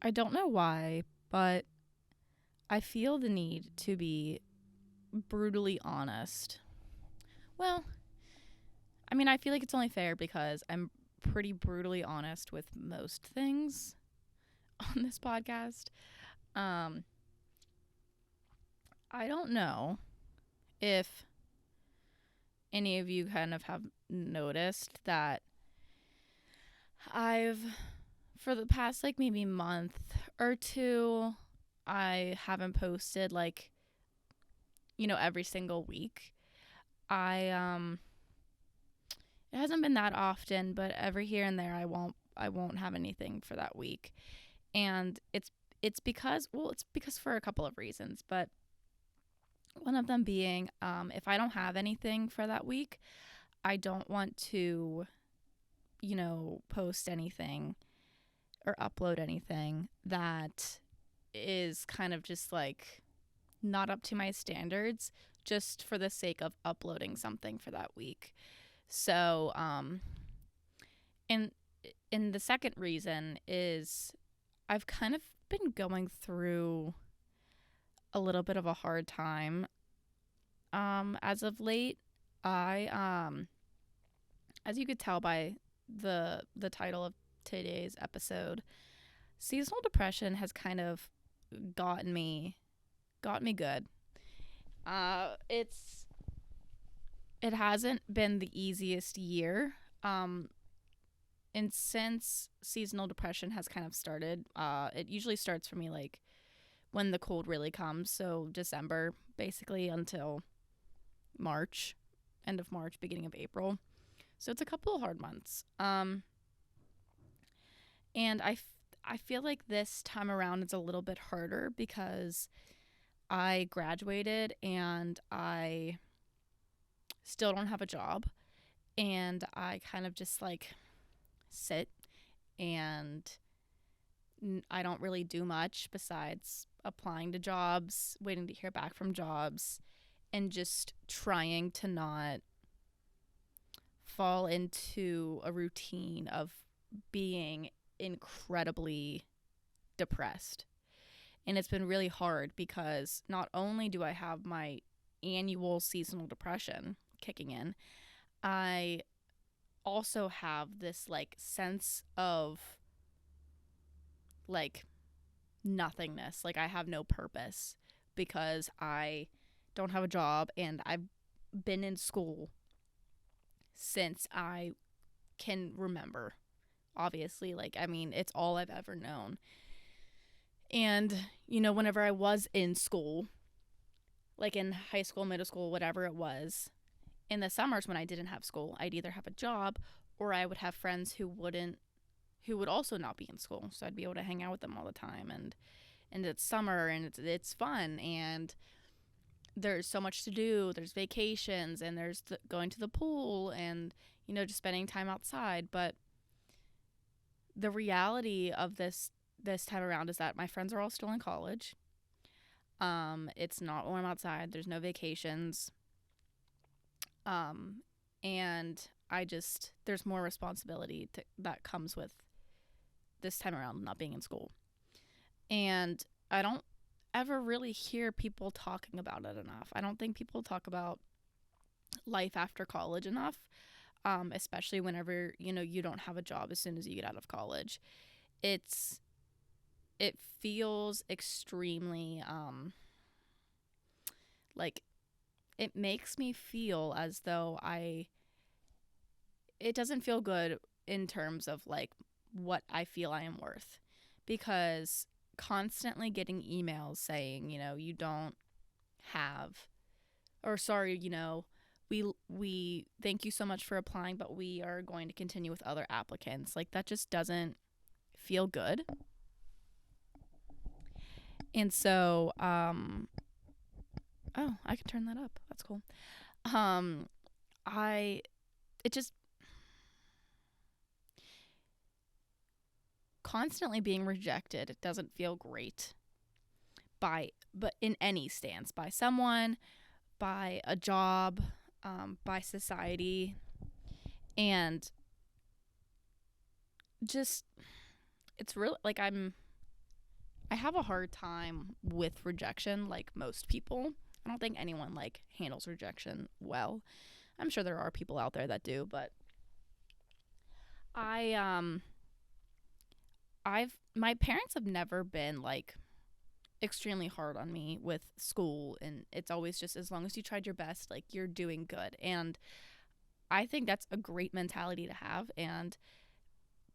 I don't know why, but I feel the need to be brutally honest. Well, I mean, I feel like it's only fair because I'm pretty brutally honest with most things on this podcast. Um, I don't know if any of you kind of have noticed that I've, for the past like maybe month or two, I haven't posted like, every single week. I it hasn't been that often, but every here and there I won't have anything for that week. And it's because for a couple of reasons, but one of them being if I don't have anything for that week, I don't want to, post anything or upload anything that is kind of just like not up to my standards just for the sake of uploading something for that week. So, and and the second reason is I've kind of been going through a little bit of a hard time as of late. I as you could tell by the title of today's episode, seasonal depression has kind of gotten me good. It hasn't been the easiest year. And since seasonal depression has kind of started, it usually starts for me like when the cold really comes. So December, basically, until March, end of March, beginning of April. So it's a couple of hard months. And I feel like this time around it's a little bit harder because I graduated and I still don't have a job. And I kind of just like sit and I don't really do much besides applying to jobs, waiting to hear back from jobs, and just trying to not fall into a routine of being incredibly depressed. And it's been really hard because not only do I have my annual seasonal depression kicking in, I also have this like sense of like nothingness. Like I have no purpose because I don't have a job and I've been in school since I can remember. Obviously, like I mean, it's all I've ever known. And whenever I was in school, like in high school, middle school, whatever it was, in the summers when I didn't have school, I'd either have a job or I would have friends who would also not be in school. So I'd be able to hang out with them all the time and it's summer and it's fun and there's so much to do. There's vacations and there's going to the pool and just spending time outside. But the reality of this time around is that my friends are all still in college. It's not warm outside. There's no vacations. And there's more responsibility that comes with this time around not being in school. And I don't ever really hear people talking about it enough. I don't think people talk about life after college enough, especially whenever, you don't have a job as soon as you get out of college. It feels extremely, like, it makes me feel as though it doesn't feel good in terms of, like, what I feel I am worth. Because constantly getting emails saying, you don't have, or sorry, we thank you so much for applying, but we are going to continue with other applicants. Like that just doesn't feel good. And so, oh, I can turn that up. That's cool. Um, I, it just constantly being rejected. It doesn't feel great but in any stance, by someone, by a job, by society, and just it's real. Like I have a hard time with rejection like most people. I don't think anyone like handles rejection well. I'm sure there are people out there that do, but I I've my parents have never been like extremely hard on me with school, and it's always just as long as you tried your best, like you're doing good. And I think that's a great mentality to have. And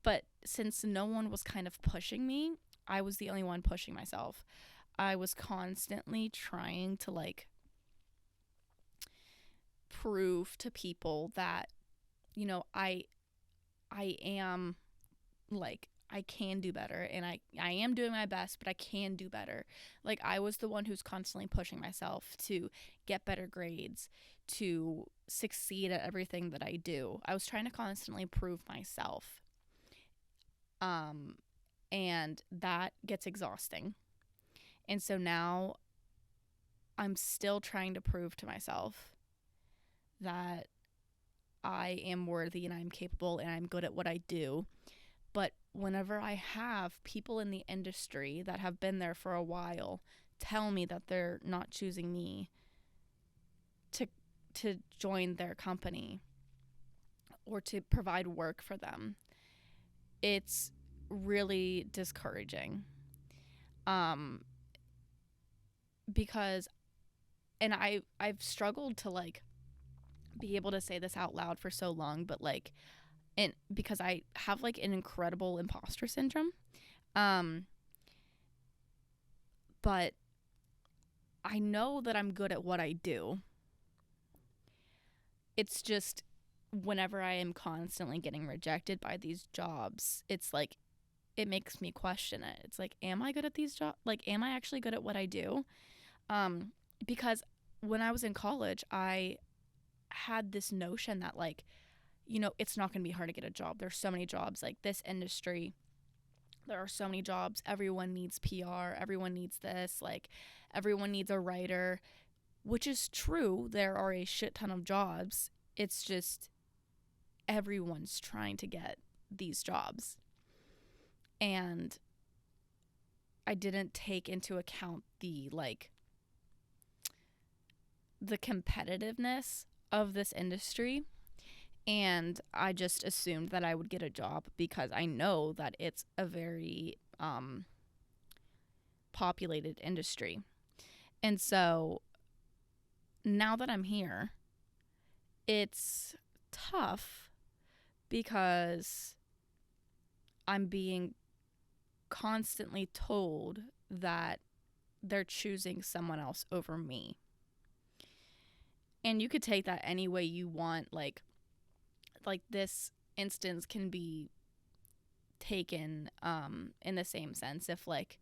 but since no one was kind of pushing me, I was the only one pushing myself. I was constantly trying to like prove to people that, you know, I am like I can do better, and I am doing my best, but I can do better. Like I was the one who's constantly pushing myself to get better grades, to succeed at everything that I do. I was trying to constantly prove myself. Um and that gets exhausting. And so now I'm still trying to prove to myself that I am worthy and I'm capable and I'm good at what I do. But whenever I have people in the industry that have been there for a while tell me that they're not choosing me to join their company or to provide work for them, it's really discouraging. Um because and I've struggled to like be able to say this out loud for so long, but like and because I have like an incredible imposter syndrome. Um but I know that I'm good at what I do. It's just whenever I am constantly getting rejected by these jobs, it's like it makes me question it. It's like, am I good at these jobs? Like, am I actually good at what I do? Um, because when I was in college, I had this notion that like, you know, it's not going to be hard to get a job. There's so many jobs like this industry. There are so many jobs. Everyone needs PR. Everyone needs this. Like, everyone needs a writer, which is true. There are a shit ton of jobs. It's just everyone's trying to get these jobs. And I didn't take into account the competitiveness of this industry, and I just assumed that I would get a job because I know that it's a very populated industry. And so now that I'm here, it's tough because I'm being constantly told that they're choosing someone else over me. And you could take that any way you want. Like this instance can be taken in the same sense if like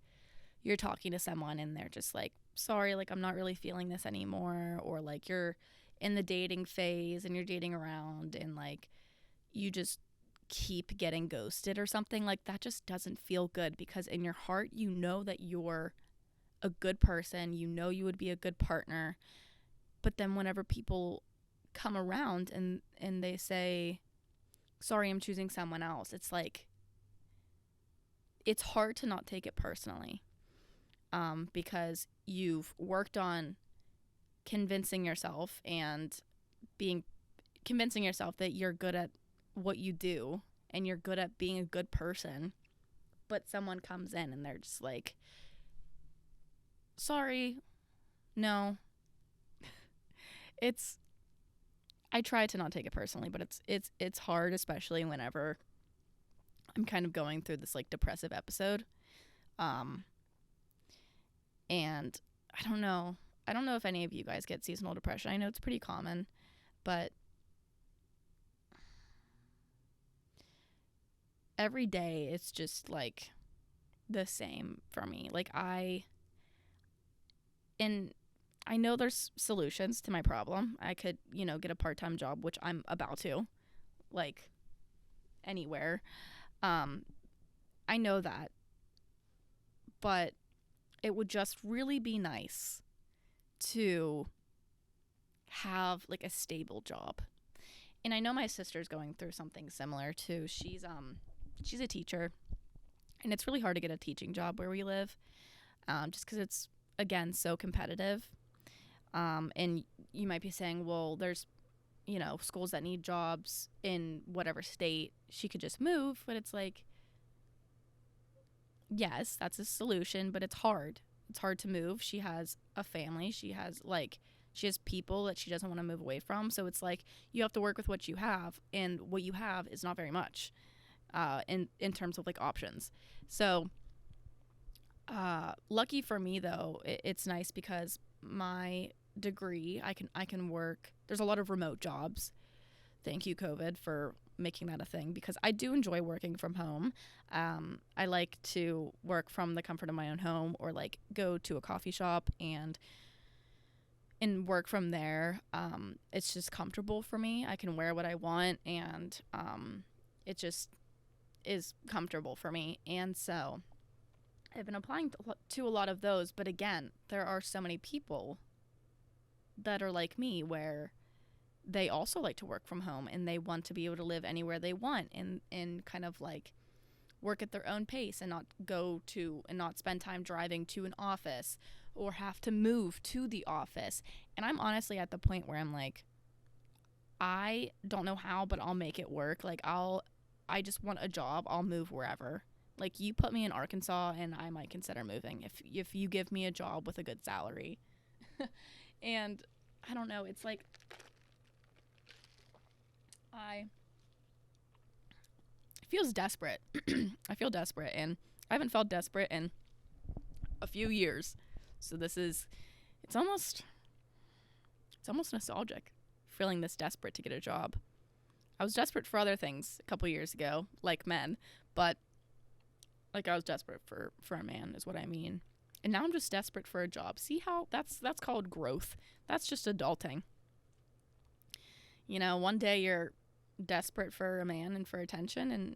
you're talking to someone and they're just like, sorry, like I'm not really feeling this anymore, or like you're in the dating phase and you're dating around and like you just keep getting ghosted or something. Like that just doesn't feel good, because in your heart you know that you're a good person, you know you would be a good partner. But then whenever people come around and they say, sorry, I'm choosing someone else, it's like it's hard to not take it personally, because you've worked on convincing yourself convincing yourself that you're good at what you do and you're good at being a good person. But someone comes in and they're just like, sorry, no. It's I try to not take it personally, but it's hard, especially whenever I'm kind of going through this like depressive episode. Um and I don't know. I don't know if any of you guys get seasonal depression. I know it's pretty common, but every day it's just like the same for me. Like and I know there's solutions to my problem. I could, you know, get a part-time job, which I'm about to, like anywhere. Um I know that, but it would just really be nice to have like a stable job. And I know my sister's going through something similar too. She's a teacher, and it's really hard to get a teaching job where we live. just because it's, again, so competitive. And you might be saying, well, there's, schools that need jobs in whatever state. She could just move, but it's like, yes, that's a solution, but it's hard. It's hard to move. She has a family. She has people that she doesn't want to move away from. So it's like you have to work with what you have, and what you have is not very much in terms of like options. So lucky for me though, it's nice because my degree, I can work. There's a lot of remote jobs. Thank you, COVID, for making that a thing, because I do enjoy working from home. I like to work from the comfort of my own home, or like go to a coffee shop and work from there. It's just comfortable for me. I can wear what I want, and it just is comfortable for me. And so I've been applying to a lot of those, but again, there are so many people that are like me, where they also like to work from home and they want to be able to live anywhere they want, and kind of like work at their own pace, and not spend time driving to an office or have to move to the office. And I'm honestly at the point where I'm like, I don't know how, but I'll make it work. Like I just want a job. I'll move wherever. Like, you put me in Arkansas and I might consider moving if you give me a job with a good salary. And I don't know, it's like it feels desperate. I feel desperate, and I haven't felt desperate in a few years. So it's almost nostalgic, feeling this desperate to get a job. I was desperate for other things a couple years ago, like men, but like I was desperate for a man is what I mean. And now I'm just desperate for a job. See how that's called growth. That's just adulting. One day you're desperate for a man and for attention, and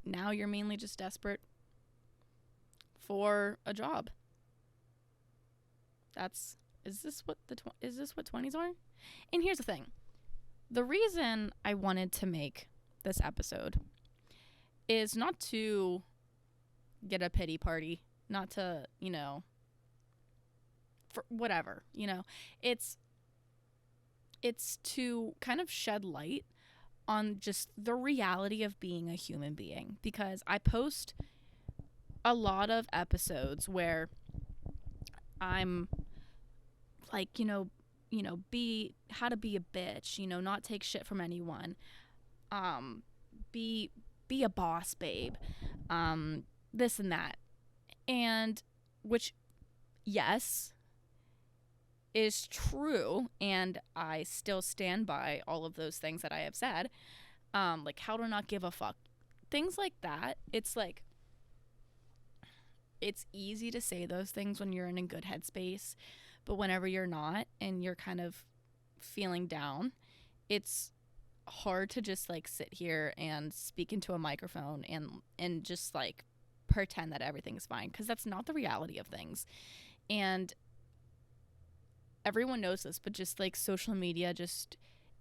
now you're mainly just desperate for a job. Is this what 20s are? And here's the thing. The reason I wanted to make this episode is not to get a pity party, not to, for whatever, it's to kind of shed light on just the reality of being a human being, because I post a lot of episodes where I'm like, be how to be a bitch, not take shit from anyone, be a boss babe, this and that, and which, yes, is true, and I still stand by all of those things that I have said, like how to not give a fuck, things like that. It's like, it's easy to say those things when you're in a good headspace, but whenever you're not and you're kind of feeling down, it's hard to just like sit here and speak into a microphone and just like pretend that everything's fine, because that's not the reality of things. And everyone knows this, but just like social media,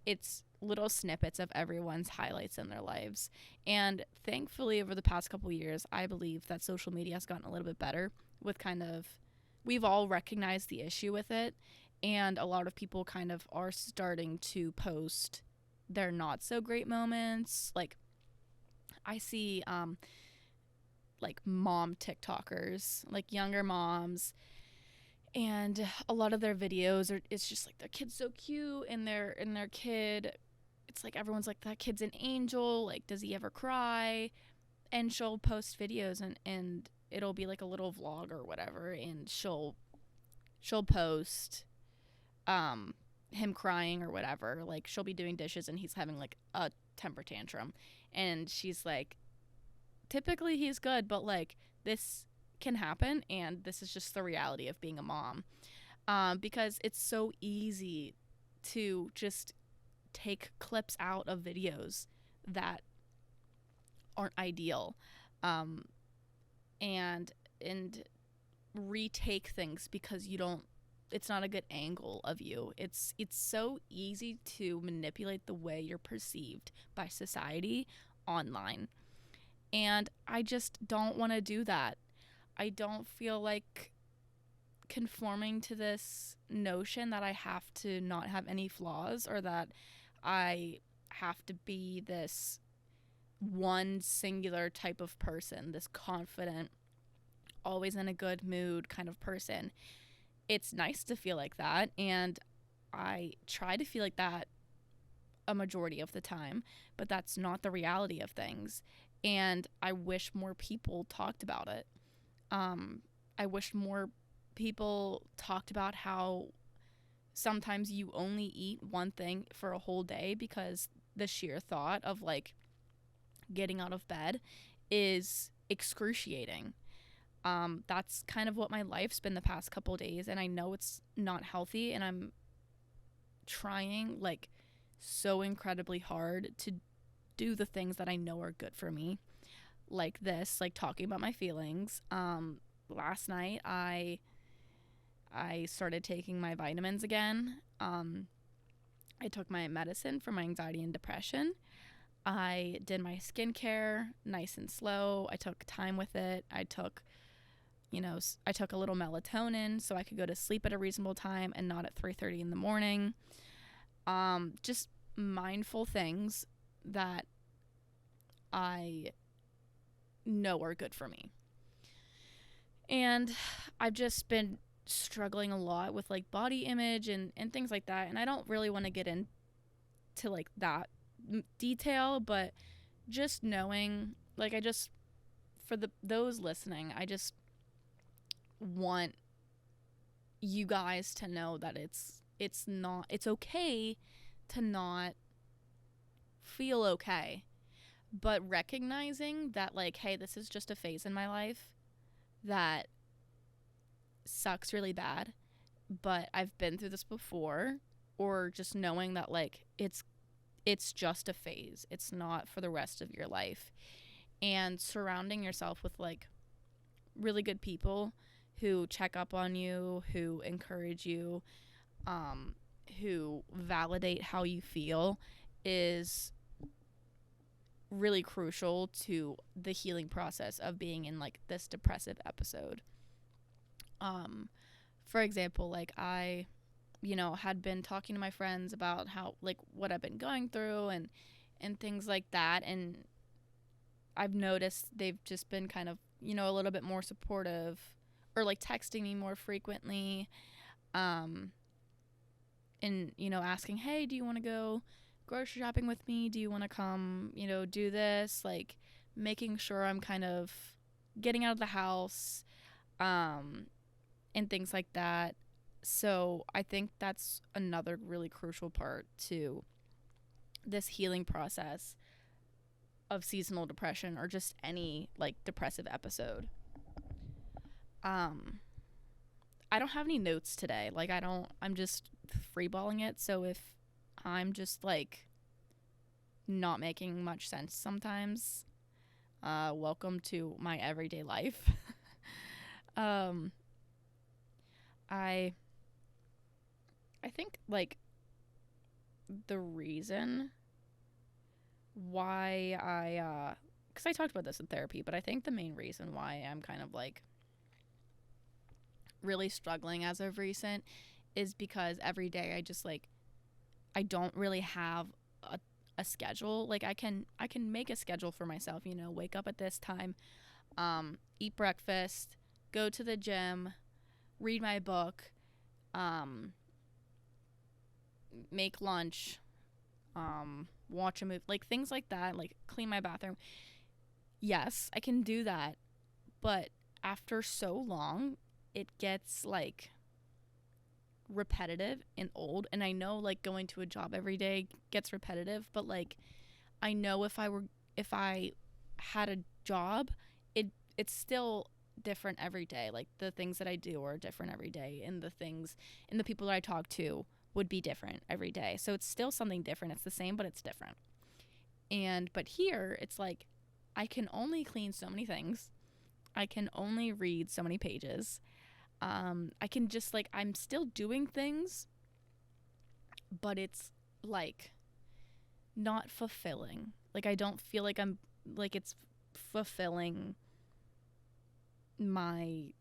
it's little snippets of everyone's highlights in their lives. And thankfully, over the past couple years, I believe that social media has gotten a little bit better with we've all recognized the issue with it, and a lot of people kind of are starting to post their not so great moments. Like, I see like mom TikTokers, like younger moms, and a lot of their videos it's just like their kid's so cute, and their kid, it's like everyone's like, that kid's an angel, like, does he ever cry? And she'll post videos, and it'll be like a little vlog or whatever, and she'll post him crying or whatever. Like, she'll be doing dishes and he's having like a temper tantrum, and she's like, typically he's good, but like, this can happen, and this is just the reality of being a mom, because it's so easy to just take clips out of videos that aren't ideal, and retake things because it's not a good angle of you. It's so easy to manipulate the way you're perceived by society online, and I just don't want to do that. I don't feel like conforming to this notion that I have to not have any flaws, or that I have to be this one singular type of person, this confident, always in a good mood kind of person. It's nice to feel like that, and I try to feel like that a majority of the time, but that's not the reality of things. And I wish more people talked about it. I wish more people talked about how sometimes you only eat one thing for a whole day because the sheer thought of like getting out of bed is excruciating. That's kind of what my life's been the past couple days, and I know it's not healthy, and I'm trying like so incredibly hard to do the things that I know are good for me, like this, like talking about my feelings. Last night I started taking my vitamins again. I took my medicine for my anxiety and depression. I did my skincare nice and slow. I took time with it. I took a little melatonin so I could go to sleep at a reasonable time and not at 3:30 in the morning. Just mindful things that I know are good for me. And I've just been struggling a lot with like body image and things like that. And I don't really want to get into like that detail, but just knowing, like, for those listening, I just want you guys to know that it's okay to not feel okay, but recognizing that like, hey, this is just a phase in my life that sucks really bad, but I've been through this before, or just knowing that like it's just a phase. It's not for the rest of your life. And surrounding yourself with like really good people who check up on you, who encourage you, who validate how you feel is really crucial to the healing process of being in like this depressive episode. For example, like I, had been talking to my friends about how like what I've been going through and things like that, and I've noticed they've just been kind of, a little bit more supportive, or like texting me more frequently, and asking, hey, do you want to go grocery shopping with me? Do you want to come, do this? Like making sure I'm kind of getting out of the house, and things like that. So I think that's another really crucial part to this healing process of seasonal depression, or just any like depressive episode. I don't have any notes today. Like I'm just freeballing it. So if I'm just like not making much sense sometimes, welcome to my everyday life. I think like the reason why because I talked about this in therapy, but I think the main reason why I'm kind of like really struggling as of recent is because every day I don't really have a schedule. Like I can make a schedule for myself, wake up at this time, eat breakfast, go to the gym, read my book, make lunch, watch a movie, like things like that, like clean my bathroom. Yes, I can do that, but after so long, it gets like repetitive and old. And I know like going to a job every day gets repetitive, but like I know if I had a job, it's still different every day. Like the things that I do are different every day, and the people that I talk to would be different every day. So it's still something different. It's the same, but it's different. But here it's like I can only clean so many things. I can only read so many pages. I can just like, I'm still doing things, but it's like not fulfilling. Like I don't feel like I'm like it's fulfilling my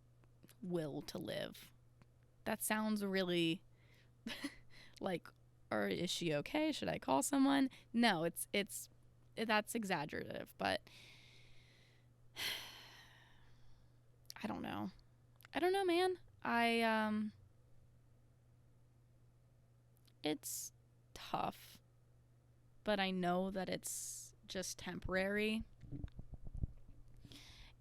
will to live that sounds really like, or is she okay? Should I call someone? No, that's exaggerative, but I don't know. I don't know, man. It's tough, but I know that it's just temporary.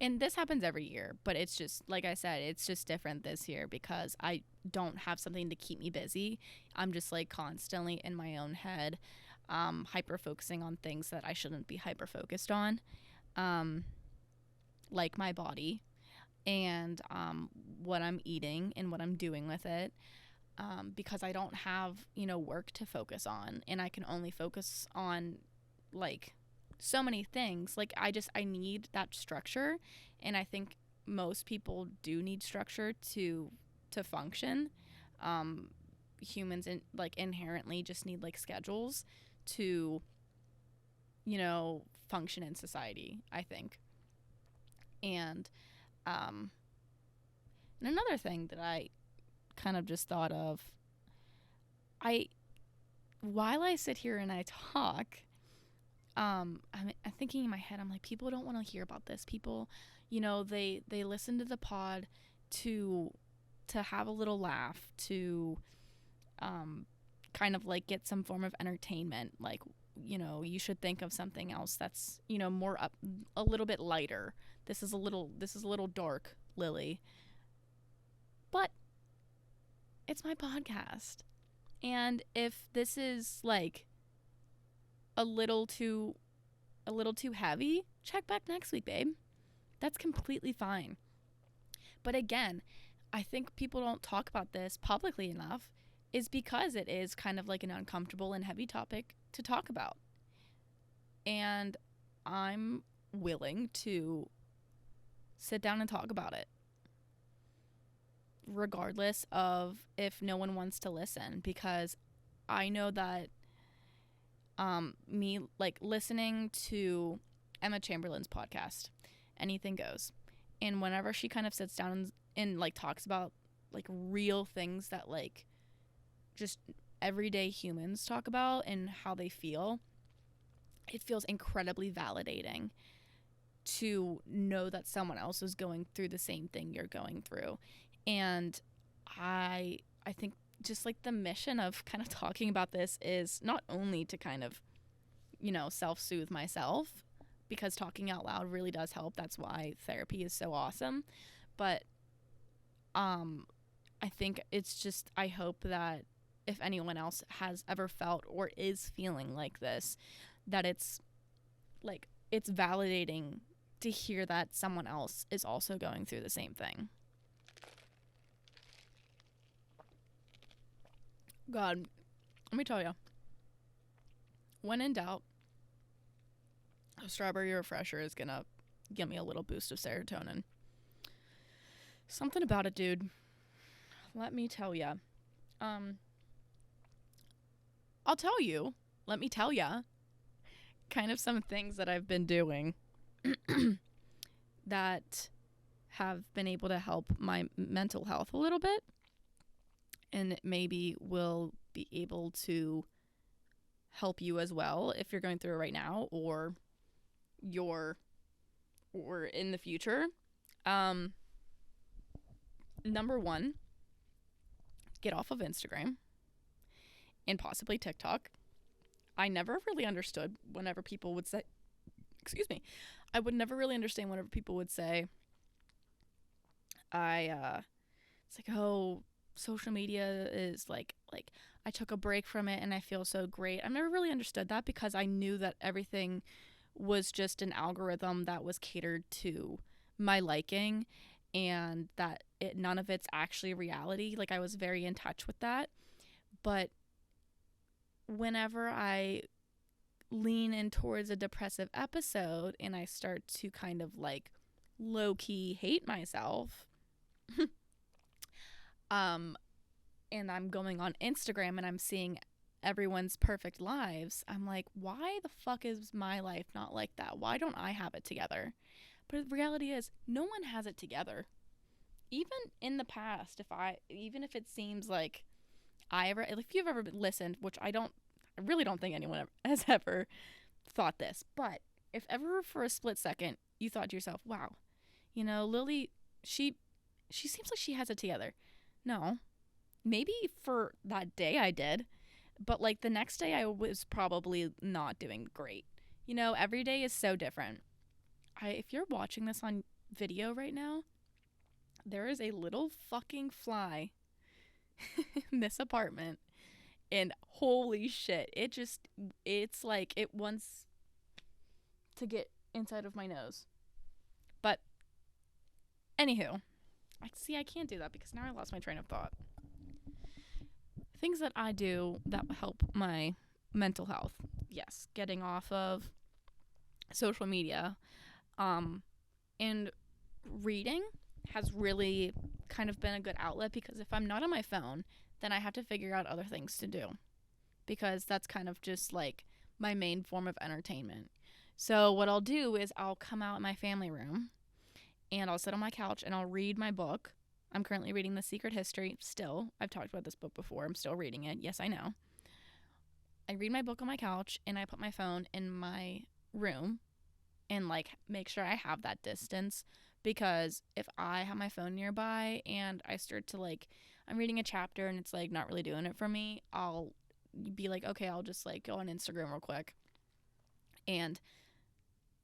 And this happens every year, but it's just, like I said, it's just different this year because I don't have something to keep me busy. I'm just like constantly in my own head, hyper focusing on things that I shouldn't be hyper focused on, um, like my body and what I'm eating and what I'm doing with it. Because I don't have, work to focus on, and I can only focus on like so many things. Like I need that structure, and I think most people do need structure to function. Humans inherently just need like schedules to function in society, I think. And and another thing that I kind of just thought of, I while I sit here and I talk, I'm thinking in my head, I'm like, people don't want to hear about this. People, they listen to the pod to have a little laugh, to kind of like get some form of entertainment. Like, you should think of something else that's, more up, a little bit lighter. This is a little dark, Lily. But it's my podcast. And if this is like a little too heavy, check back next week, babe. That's completely fine. But again, I think people don't talk about this publicly enough is because it is kind of like an uncomfortable and heavy topic to talk about. And I'm willing to sit down and talk about it, regardless of if no one wants to listen, because I know that me like listening to Emma Chamberlain's podcast, Anything Goes, and whenever she kind of sits down and like talks about like real things that like just everyday humans talk about and how they feel, it feels incredibly validating to know that someone else is going through the same thing you're going through. And I think just like the mission of kind of talking about this is not only to kind of, self-soothe myself, because talking out loud really does help. That's why therapy is so awesome. But I think it's just, I hope that if anyone else has ever felt or is feeling like this, that it's like, it's validating to hear that someone else is also going through the same thing. God, let me tell you, when in doubt, a strawberry refresher is gonna give me a little boost of serotonin. Something about it, dude. Let me tell ya. I'll tell you. Let me tell ya. Kind of some things that I've been doing that have been able to help my mental health a little bit, and maybe will be able to help you as well if you're going through it right now or in the future. Number one, get off of Instagram and possibly TikTok. I never really understood whenever people would say, I would never really understand whenever people would say, it's like, oh, social media is like I took a break from it and I feel so great. I've never really understood that because I knew that everything was just an algorithm that was catered to my liking, and that none of it's actually reality. Like, I was very in touch with that. But whenever I lean in towards a depressive episode and I start to kind of like low-key hate myself, and I'm going on Instagram and I'm seeing everyone's perfect lives, I'm like, why the fuck is my life not like that? Why don't I have it together? But the reality is, no one has it together. even in the past, even if it seems like if you've ever listened, which I really don't think anyone has ever thought this, but if ever for a split second you thought to yourself, wow, Lily, she seems like she has it together. No, maybe for that day I did, but like the next day I was probably not doing great. Every day is so different. If you're watching this on video right now, there is a little fucking fly in this apartment, and holy shit, it's like it wants to get inside of my nose. But anywho, I can't do that because now I lost my train of thought. Things that I do that help my mental health. Yes, getting off of social media, and reading has really kind of been a good outlet, because if I'm not on my phone, then I have to figure out other things to do, because that's kind of just like my main form of entertainment. So what I'll do is I'll come out in my family room and I'll sit on my couch and I'll read my book. I'm currently reading The Secret History still. I've talked about this book before. I'm still reading it. Yes, I know. I read my book on my couch and I put my phone in my room and like make sure I have that distance, because if I have my phone nearby and I start to like, I'm reading a chapter and it's like not really doing it for me, I'll be like, okay, I'll just like go on Instagram real quick and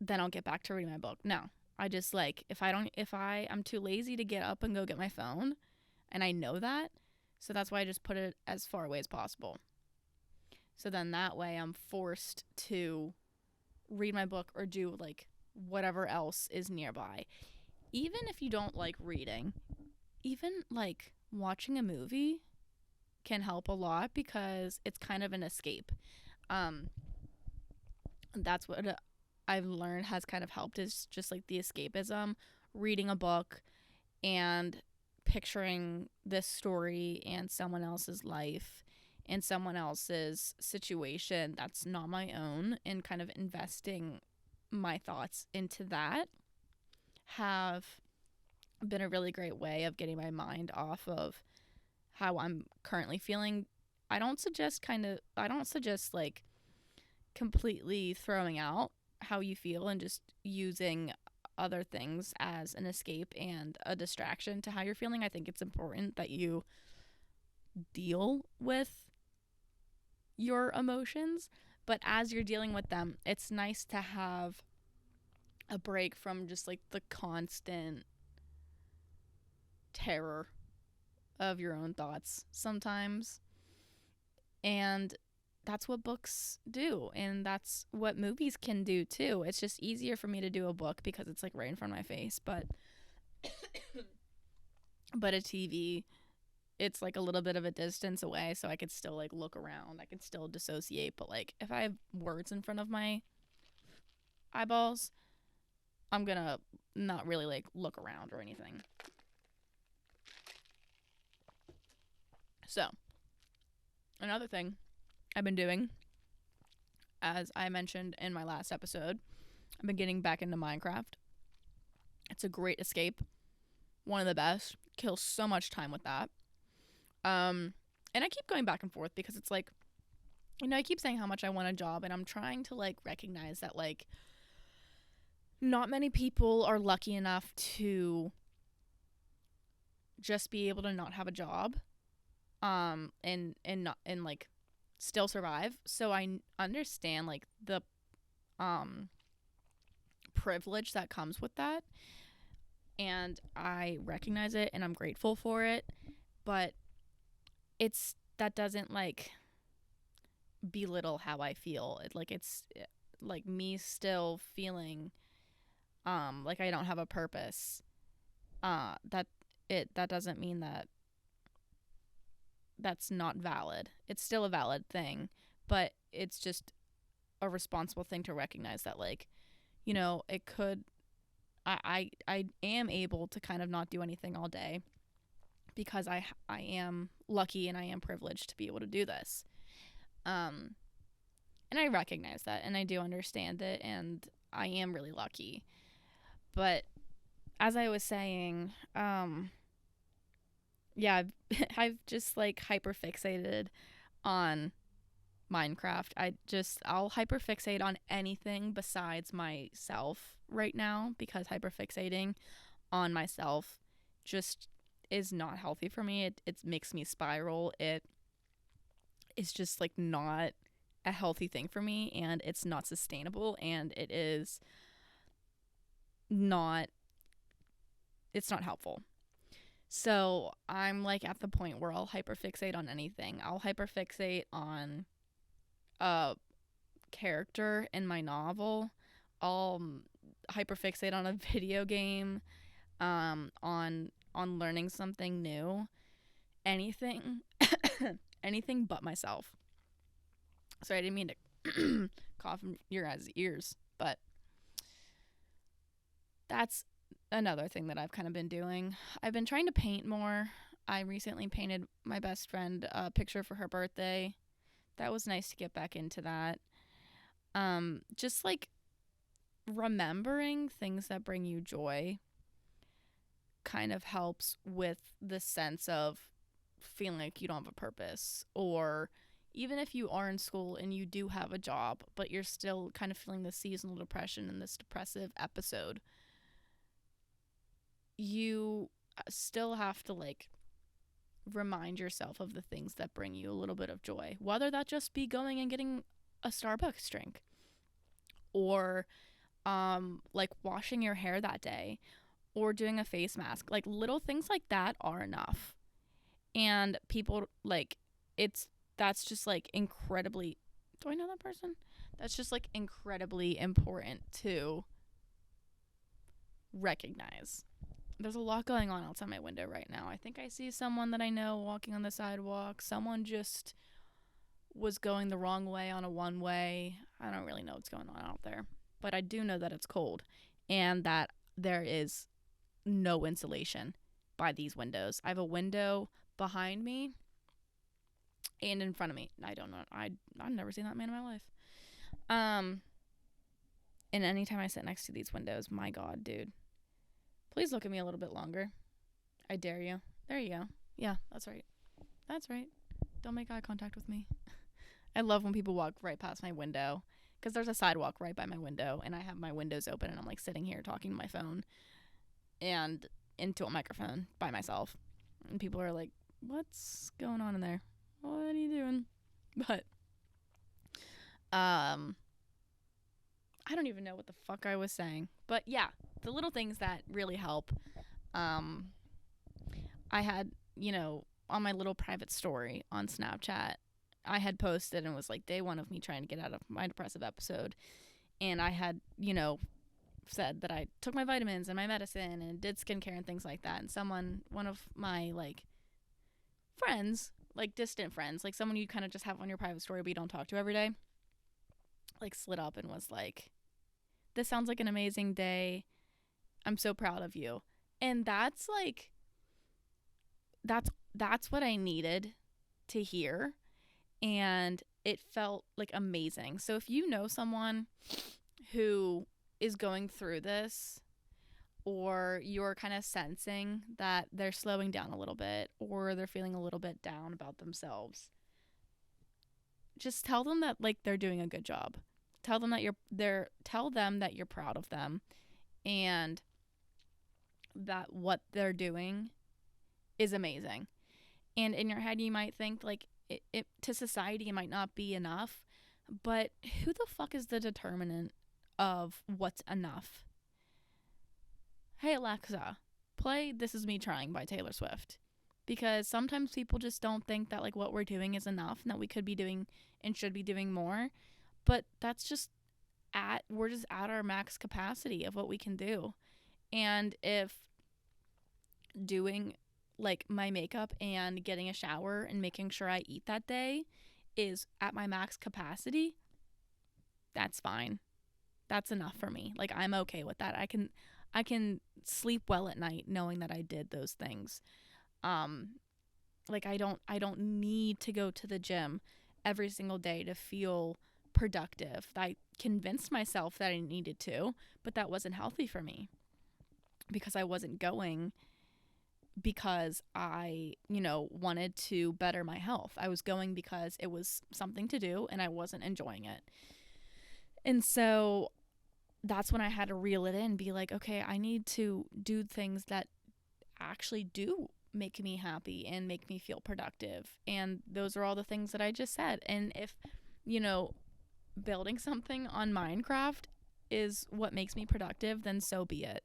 then I'll get back to reading my book. No, I just like, I'm too lazy to get up and go get my phone, and I know that, so that's why I just put it as far away as possible. So then that way I'm forced to read my book or do like whatever else is nearby. Even if you don't like reading, even like watching a movie can help a lot, because it's kind of an escape. That's what I've learned has kind of helped, is just like the escapism, reading a book and picturing this story and someone else's life and someone else's situation that's not my own, and kind of investing my thoughts into that, have been a really great way of getting my mind off of how I'm currently feeling. I don't suggest like completely throwing out how you feel and just using other things as an escape and a distraction to how you're feeling. I think it's important that you deal with your emotions, but as you're dealing with them, it's nice to have a break from just like the constant terror of your own thoughts sometimes. And that's what books do, and that's what movies can do too. It's just easier for me to do a book because it's like right in front of my face, but a TV, it's like a little bit of a distance away, so I could still like look around, I could still dissociate. But like if I have words in front of my eyeballs, I'm gonna not really like look around or anything. So another thing I've been doing, as I mentioned in my last episode, I've been getting back into Minecraft. It's a great escape, one of the best. Kill so much time with that. And I keep going back and forth because it's like, I keep saying how much I want a job, and I'm trying to like recognize that like not many people are lucky enough to just be able to not have a job, and not, and like still survive. So I understand like the privilege that comes with that, and I recognize it and I'm grateful for it, but that doesn't like belittle how I feel. It's like me still feeling like I don't have a purpose. That doesn't mean that that's not valid. It's still a valid thing, but it's just a responsible thing to recognize that like, it could, I am able to kind of not do anything all day because I am lucky and I am privileged to be able to do this. And I recognize that and I do understand it, and I am really lucky. But as I was saying, yeah, I've just like hyper fixated on Minecraft. I'll hyperfixate on anything besides myself right now, because hyperfixating on myself just is not healthy for me. It makes me spiral. It is just like not a healthy thing for me, and it's not sustainable, and not it's not helpful. So I'm like at the point where I'll hyperfixate on anything. I'll hyperfixate on a character in my novel. I'll hyperfixate on a video game, on learning something new, anything, anything but myself. Sorry, I didn't mean to cough in your guys' ears, but that's another thing that I've kind of been doing. I've been trying to paint more. I recently painted my best friend a picture for her birthday. That was nice to get back into that. Just like remembering things that bring you joy kind of helps with the sense of feeling like you don't have a purpose, or even if you are in school and you do have a job but you're still kind of feeling this seasonal depression and this depressive episode, you still have to like remind yourself of the things that bring you a little bit of joy, whether that just be going and getting a Starbucks drink, or like washing your hair that day, or doing a face mask. Like little things like that are enough. And people like that's just like incredibly, do I know that person? That's just like incredibly important to recognize. There's a lot going on outside my window right now. I think I see someone that I know walking on the sidewalk. Someone just was going the wrong way on a one way. I don't really know what's going on out there, but I do know that it's cold and that there is no insulation by these windows. I have a window behind me and in front of me. I don't know. I've never seen that man in my life. And anytime I sit next to these windows, my God, dude, please look at me a little bit longer. I dare you. There you go. Yeah, that's right. That's right. Don't make eye contact with me. I love when people walk right past my window, because there's a sidewalk right by my window, and I have my windows open, and I'm like sitting here talking to my phone and into a microphone by myself. And people are like, what's going on in there? What are you doing? But I don't even know what the fuck I was saying. But yeah, the little things that really help. I had, on my little private story on Snapchat, I had posted and was like day one of me trying to get out of my depressive episode. And I had, said that I took my vitamins and my medicine and did skincare and things like that. And one of my like friends, like distant friends, like someone you kind of just have on your private story but you don't talk to every day, like slid up and was like, this sounds like an amazing day. I'm so proud of you. And that's like, that's what I needed to hear. And it felt like amazing. So if you know someone who is going through this, or you're kind of sensing that they're slowing down a little bit, or they're feeling a little bit down about themselves, just tell them that like they're doing a good job. Tell them that you're proud of them, and that what they're doing is amazing. And in your head you might think like it to society it might not be enough, but who the fuck is the determinant of what's enough? Hey Alexa, play This Is Me Trying by Taylor Swift. Because sometimes people just don't think that like what we're doing is enough and that we could be doing and should be doing more. But that's just we're just at our max capacity of what we can do. And if doing like my makeup and getting a shower and making sure I eat that day is at my max capacity, that's fine. That's enough for me. Like I'm okay with that. I can sleep well at night knowing that I did those things. Like I don't need to go to the gym every single day to feel productive. I convinced myself that I needed to, but that wasn't healthy for me because I wasn't going because I, wanted to better my health. I was going because it was something to do and I wasn't enjoying it. And so that's when I had to reel it in, be like, okay, I need to do things that actually do make me happy and make me feel productive. And those are all the things that I just said. And if, building something on Minecraft is what makes me productive, then so be it.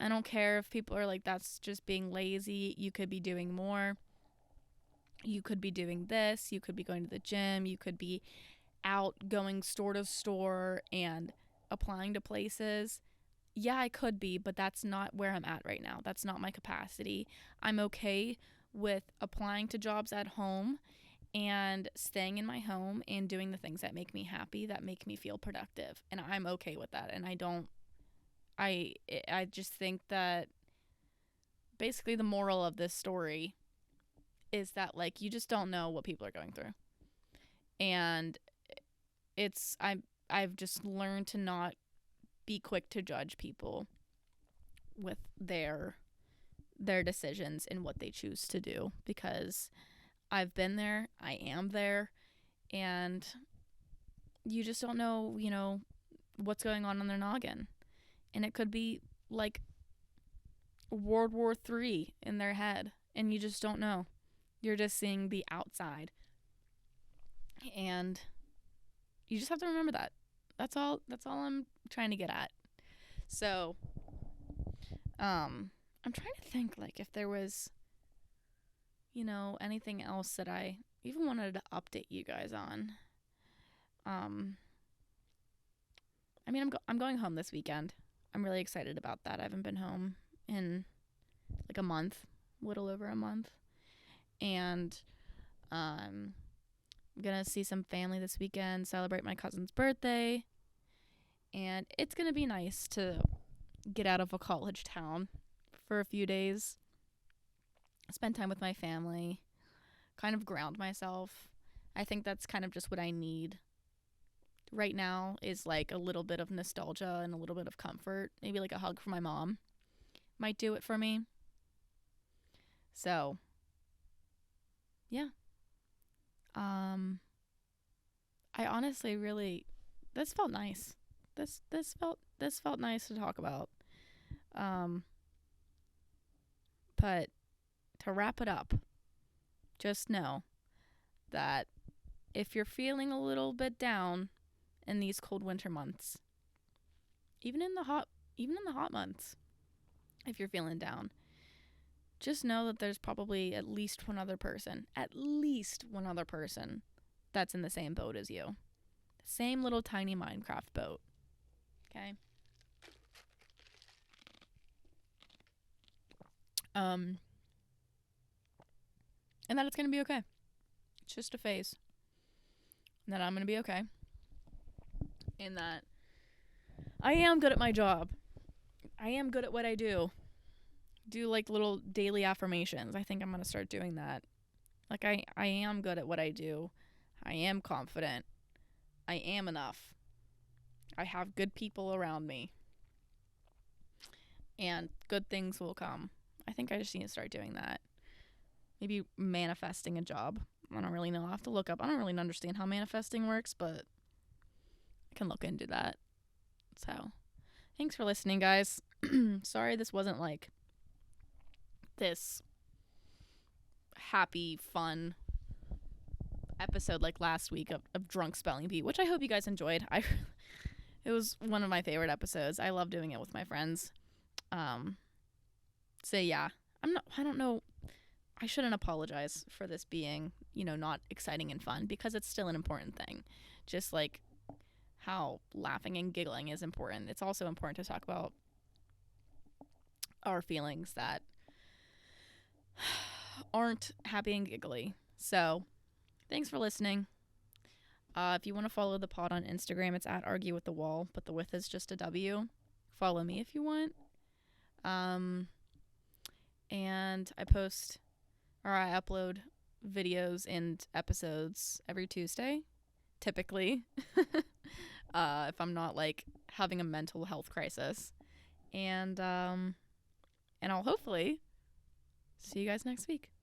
I don't care if people are like, that's just being lazy. You could be doing more. You could be doing this. You could be going to the gym. You could be out going store to store and applying to places. Yeah, I could be, but that's not where I'm at right now. That's not my capacity. I'm okay with applying to jobs at home and staying in my home and doing the things that make me happy, that make me feel productive. And I'm okay with that. And I just think that basically the moral of this story is that, like, you just don't know what people are going through. And I've just learned to not be quick to judge people with their decisions and what they choose to do, because I've been there, I am there, and you just don't know, what's going on in their noggin. And it could be like World War III in their head, and you just don't know. You're just seeing the outside. And you just have to remember that. That's all I'm trying to get at. So, I'm trying to think, like, if there was, anything else that I even wanted to update you guys on. I mean, I'm going home this weekend. I'm really excited about that. I haven't been home in like a month, little over a month. And I'm gonna see some family this weekend, celebrate my cousin's birthday. And it's gonna be nice to get out of a college town for a few days, spend time with my family, kind of ground myself. I think that's kind of just what I need right now, is like a little bit of nostalgia and a little bit of comfort. Maybe like a hug from my mom might do it for me. So, yeah. I honestly really, this felt nice. This felt nice to talk about. But to wrap it up, just know that if you're feeling a little bit down in these cold winter months, even in the hot months, if you're feeling down, just know that there's probably at least one other person that's in the same boat as you. Same little tiny Minecraft boat. Okay? And that it's going to be okay. It's just a phase. And that I'm going to be okay. And that I am good at my job. I am good at what I do. Do like little daily affirmations. I think I'm going to start doing that. Like I am good at what I do. I am confident. I am enough. I have good people around me. And good things will come. I think I just need to start doing that. Maybe manifesting a job. I don't really know. I'll have to look up. I don't really understand how manifesting works, but I can look into that. So, thanks for listening, guys. Sorry this wasn't like this happy, fun episode like last week of Drunk Spelling Bee, which I hope you guys enjoyed. It was one of my favorite episodes. I love doing it with my friends. So yeah, I don't know. I shouldn't apologize for this being, not exciting and fun, because it's still an important thing. Just like how laughing and giggling is important, it's also important to talk about our feelings that aren't happy and giggly. So, thanks for listening. If you want to follow the pod on Instagram, it's at Argue with the Wall, but the with is just a W. Follow me if you want. And I upload videos and episodes every Tuesday, typically, if I'm not like having a mental health crisis. And I'll hopefully See you guys next week.